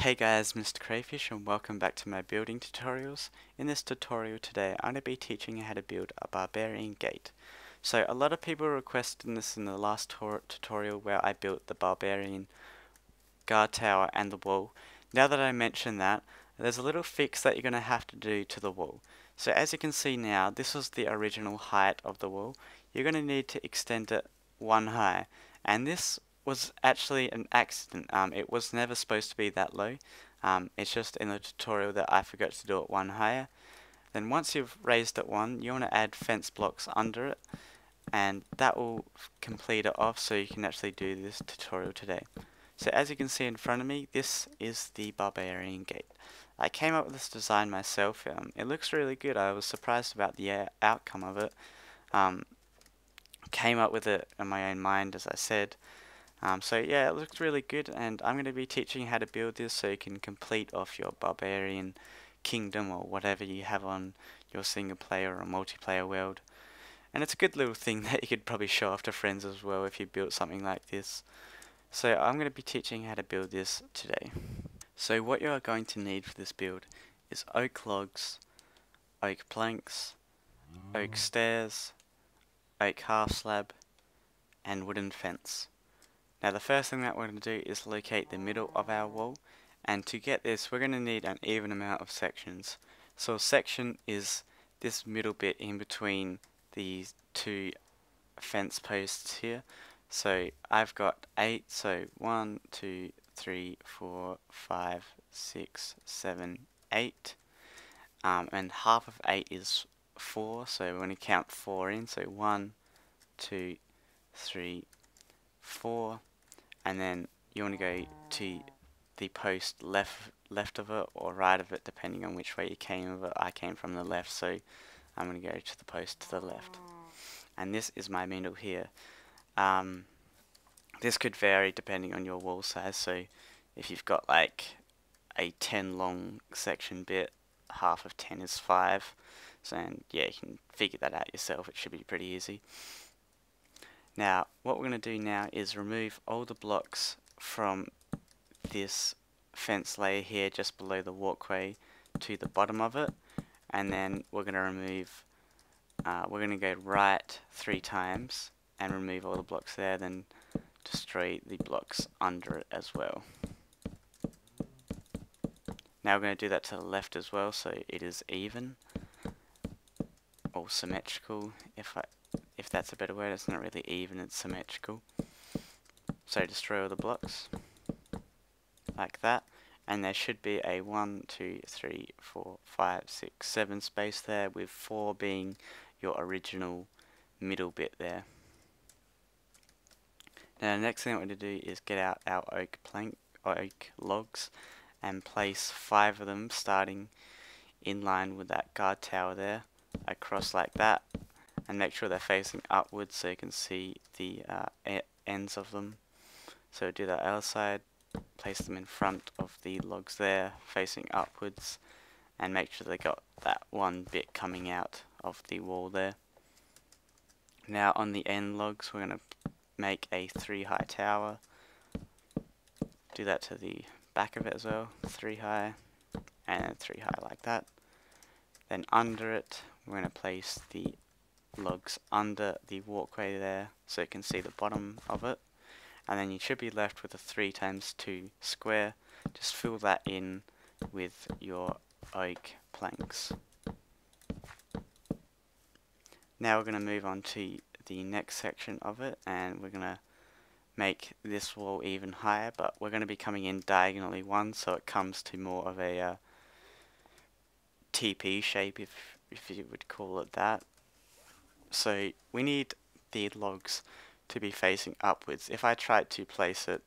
Hey guys, MrCrayfish and welcome back to my building tutorials. In this tutorial today, I'm going to be teaching you how to build a Barbarian gate. So a lot of people requested this in the last tutorial where I built the Barbarian guard tower and the wall. Now that I mention that, there's a little fix that you're going to have to do to the wall. So as you can see now, this was the original height of the wall. You're going to need to extend it one high, and this was actually an accident. It was never supposed to be that low. It's just in the tutorial that I forgot to do it one higher. Then once you've raised it one, you want to add fence blocks under it, and that will complete it off so you can actually do this tutorial today. So as you can see in front of me, this is the Barbarian gate. I came up with this design myself. It looks really good. I was surprised about the outcome of it. Came up with it in my own mind, as I said. So yeah, it looks really good, and I'm going to be teaching you how to build this so you can complete off your Barbarian kingdom or whatever you have on your single player or multiplayer world. And it's a good little thing that you could probably show off to friends as well if you built something like this. So I'm going to be teaching you how to build this today. So what you are going to need for this build is oak logs, oak planks, oak stairs, oak half slab, and wooden fence. Now the first thing that we're going to do is locate the middle of our wall, and to get this we're going to need an even amount of sections. So a section is this middle bit in between these two fence posts here. So I've got 8, so 1, 2, 3, 4, 5, 6, 7, 8, and half of 8 is 4, so we're going to count 4 in, so 1, 2, 3, 4, and then you want to go to the post left of it or right of it, depending on which way you came of it. I came from the left, so I'm going to go to the post to the left, and this is my middle here. This could vary depending on your wall size, so if you've got like a 10 long section bit, half of 10 is 5, so and yeah, you can figure that out yourself. It should be pretty easy. Now what we're going to do now is remove all the blocks from this fence layer here just below the walkway to the bottom of it, and then we're going to remove we're going to go right 3 times and remove all the blocks there, then destroy the blocks under it as well. Now we're going to do that to the left as well, so it is even or symmetrical. If that's a better word, it's not really even, it's symmetrical. So destroy all the blocks like that, and there should be a 1, 2, 3, 4, 5, 6, 7 space there, with 4 being your original middle bit there. Now the next thing we're going to do is get out our oak logs and place 5 of them starting in line with that guard tower there, across like that, and make sure they're facing upwards so you can see the ends of them. So do that other side, place them in front of the logs there facing upwards, and make sure they got that one bit coming out of the wall there. Now on the end logs we're going to make a 3 high tower. Do that to the back of it as well, 3 high and 3 high like that. Then under it we're going to place the logs under the walkway there so you can see the bottom of it, and then you should be left with a 3 times 2 square. Just fill that in with your oak planks. Now we're going to move on to the next section of it, and we're going to make this wall even higher, but we're going to be coming in diagonally one, so it comes to more of a TP shape, if you would call it that. So we need the logs to be facing upwards. If I tried to place it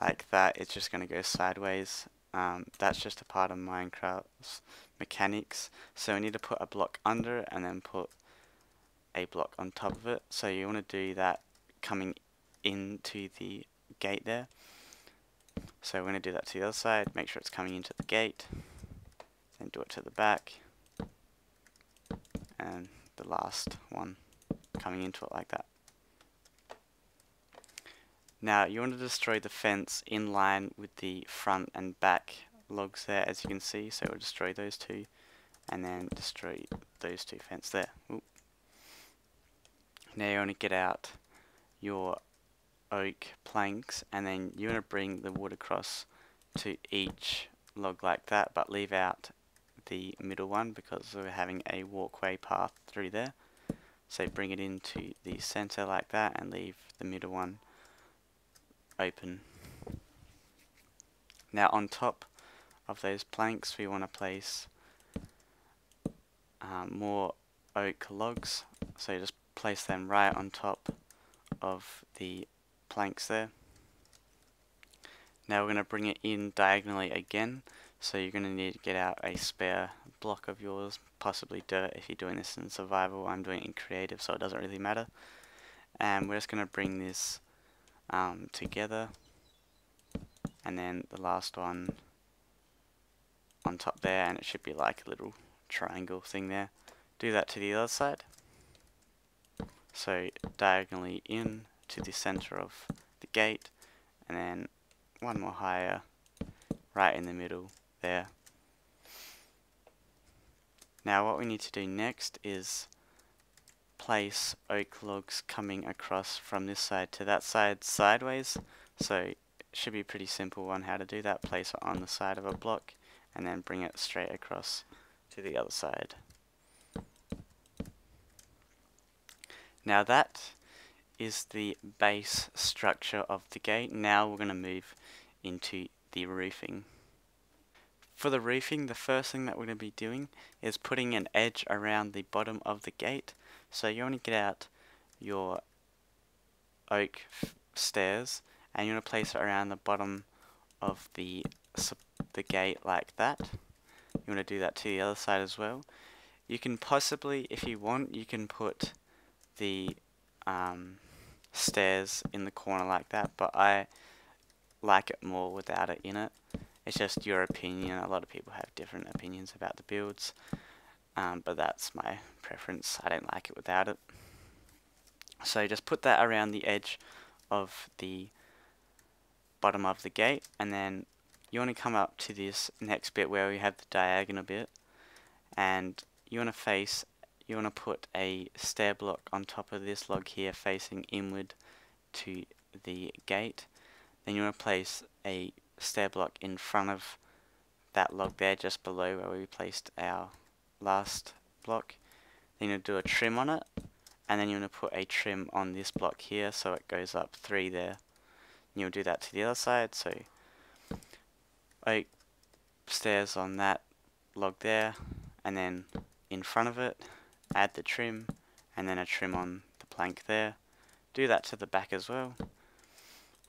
like that, it's just going to go sideways. That's just a part of Minecraft's mechanics. So we need to put a block under it and then put a block on top of it. So you want to do that coming into the gate there. So we're going to do that to the other side, make sure it's coming into the gate, then do it to the back, and the last one coming into it like that. Now you want to destroy the fence in line with the front and back logs there, as you can see, so we'll destroy those two and then destroy those two fence there. Ooh. Now you want to get out your oak planks, and then you want to bring the wood across to each log like that, but leave out the middle one because we're having a walkway path through there. So bring it into the center like that and leave the middle one open. Now on top of those planks we want to place more oak logs, so just place them right on top of the planks there. Now we're going to bring it in diagonally again, so you're going to need to get out a spare block of yours, possibly dirt if you're doing this in survival. I'm doing it in creative, so it doesn't really matter. And we're just going to bring this together, and then the last one on top there, and it should be like a little triangle thing there. Do that to the other side, so diagonally in to the center of the gate, and then one more higher right in the middle there. Now what we need to do next is place oak logs coming across from this side to that side sideways. So it should be a pretty simple on how to do that. Place it on the side of a block and then bring it straight across to the other side. Now that is the base structure of the gate. Now we're going to move into the roofing. For the roofing, the first thing that we're going to be doing is putting an edge around the bottom of the gate. So you want to get out your oak stairs and you want to place it around the bottom of the gate like that. You want to do that to the other side as well. You can possibly, if you want, you can put the stairs in the corner like that, but I like it more without it in it. It's just your opinion. A lot of people have different opinions about the builds, but that's my preference. I don't like it without it. So just put that around the edge of the bottom of the gate, and then you want to come up to this next bit where we have the diagonal bit, and you want to put a stair block on top of this log here facing inward to the gate. Then you want to place a stair block in front of that log there, just below where we placed our last block. Then you want to do a trim on it, and then you want to put a trim on this block here so it goes up 3 there. And you'll do that to the other side, so oak stairs on that log there, and then in front of it add the trim, and then a trim on the plank there. Do that to the back as well.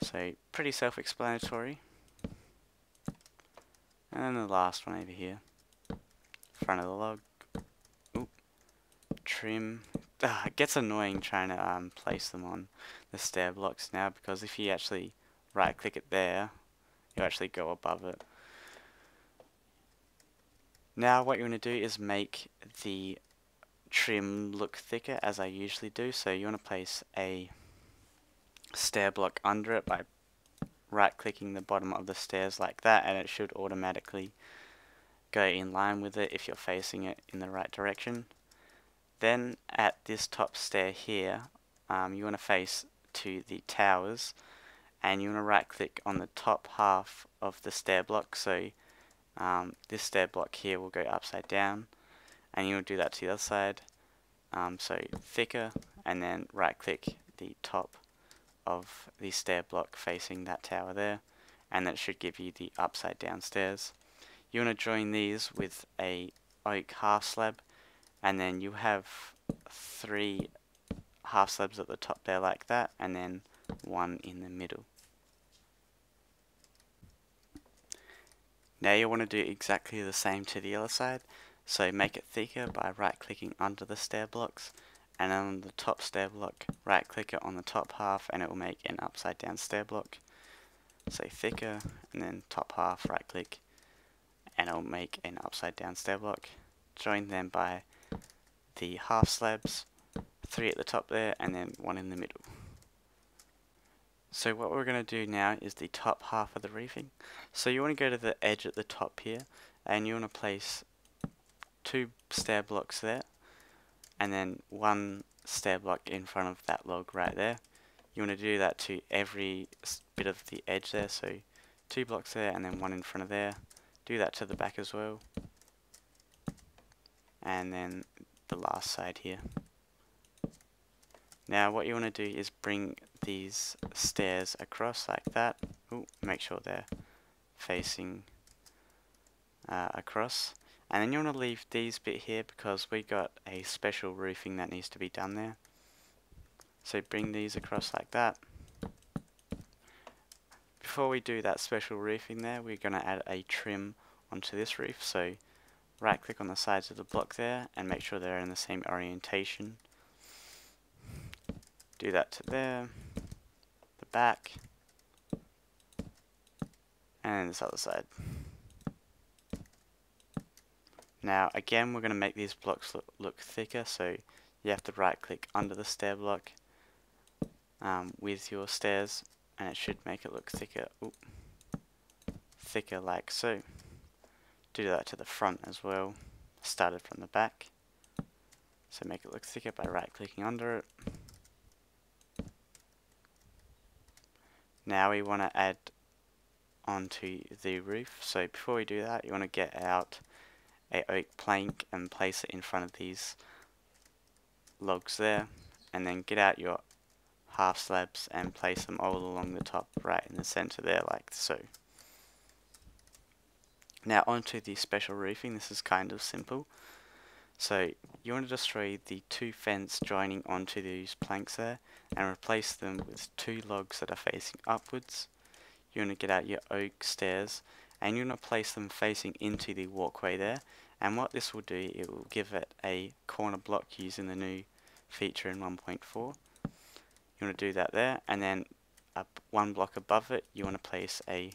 So pretty self-explanatory. And then the last one over here, front of the log. Ooh, trim. It gets annoying trying to place them on the stair blocks now, because if you actually right click it there, you actually go above it. Now what you want to do is make the trim look thicker, as I usually do. So you want to place a stair block under it by right clicking the bottom of the stairs like that, and it should automatically go in line with it if you're facing it in the right direction. Then at this top stair here, you want to face to the towers, and you want to right click on the top half of the stair block. So this stair block here will go upside down, and you'll do that to the other side. So thicker, and then right click the top of the stair block facing that tower there, and that should give you the upside down stairs. You want to join these with a oak half slab, and then you have 3 half slabs at the top there like that, and then 1 in the middle. Now you want to do exactly the same to the other side, so make it thicker by right clicking under the stair blocks, and on the top stair block right click it on the top half and it will make an upside down stair block. So thicker, and then top half right click and it will make an upside down stair block. Join them by the half slabs, 3 at the top there and then 1 in the middle. So what we're going to do now is the top half of the roofing. So you want to go to the edge at the top here, and you want to place 2 stair blocks there, and then 1 stair block in front of that log right there. You want to do that to every bit of the edge there, so 2 blocks there and then 1 in front of there. Do that to the back as well, and then the last side here. Now what you want to do is bring these stairs across like that. Ooh, make sure they're facing across, and then you want to leave these bit here because we got a special roofing that needs to be done there. So bring these across like that. Before we do that special roofing there, we're going to add a trim onto this roof. So right click on the sides of the block there and make sure they're in the same orientation. Do that to there, the back, and this other side. Now again, we're going to make these blocks look thicker, so you have to right click under the stair block with your stairs, and it should make it look thicker. Ooh, thicker like so. Do that to the front as well. Started from the back, so make it look thicker by right clicking under it. Now we want to add onto the roof. So before we do that, you want to get out a oak plank and place it in front of these logs there, and then get out your half slabs and place them all along the top, right in the center there, like so. Now onto the special roofing. This is kind of simple. So you want to destroy the 2 fence joining onto these planks there and replace them with 2 logs that are facing upwards. You want to get out your oak stairs and you want to place them facing into the walkway there, and what this will do, it will give it a corner block using the new feature in 1.4. You want to do that there, and then up 1 block above it you want to place a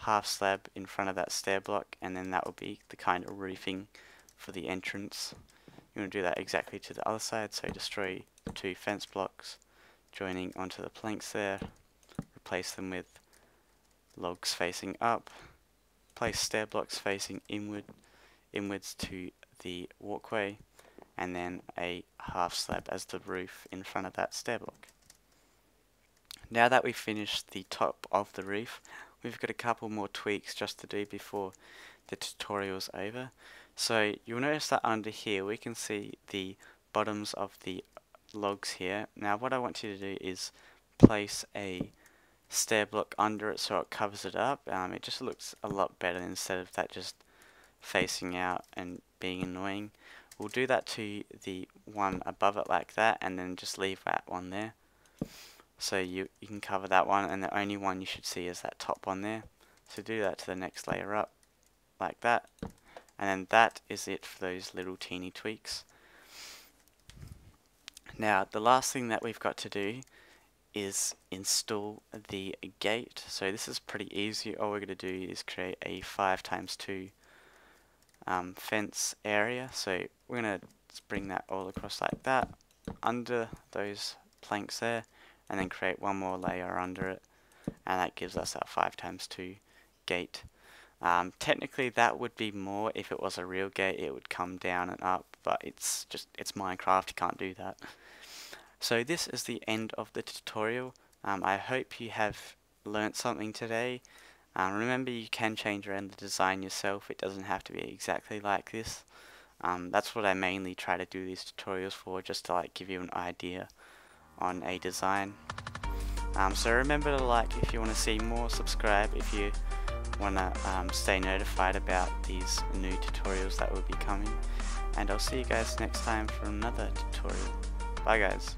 half slab in front of that stair block, and then that will be the kind of roofing for the entrance. You want to do that exactly to the other side, so destroy 2 fence blocks joining onto the planks there, replace them with logs facing up, place stair blocks facing inwards to the walkway, and then a half slab as the roof in front of that stair block. Now that we've finished the top of the roof, we've got a couple more tweaks just to do before the tutorial's over. So you'll notice that under here we can see the bottoms of the logs here. Now what I want you to do is place a stair block under it so it covers it up. It just looks a lot better instead of that just facing out and being annoying. We'll do that to the one above it like that, and then just leave that one there. So you can cover that one, and the only one you should see is that top one there. So do that to the next layer up like that, and then that is it for those little teeny tweaks. Now the last thing that we've got to do is install the gate. So this is pretty easy. All we're going to do is create a 5x2 fence area. So we're going to bring that all across like that under those planks there, and then create 1 more layer under it, and that gives us that 5x2 gate. Technically that would be more if it was a real gate. It would come down and up, but it's Minecraft, you can't do that. So this is the end of the tutorial. I hope you have learnt something today. Remember, you can change around the design yourself. It doesn't have to be exactly like this. That's what I mainly try to do these tutorials for, just to give you an idea on a design. So remember to like if you want to see more, subscribe if you want to stay notified about these new tutorials that will be coming, and I'll see you guys next time for another tutorial. Bye guys.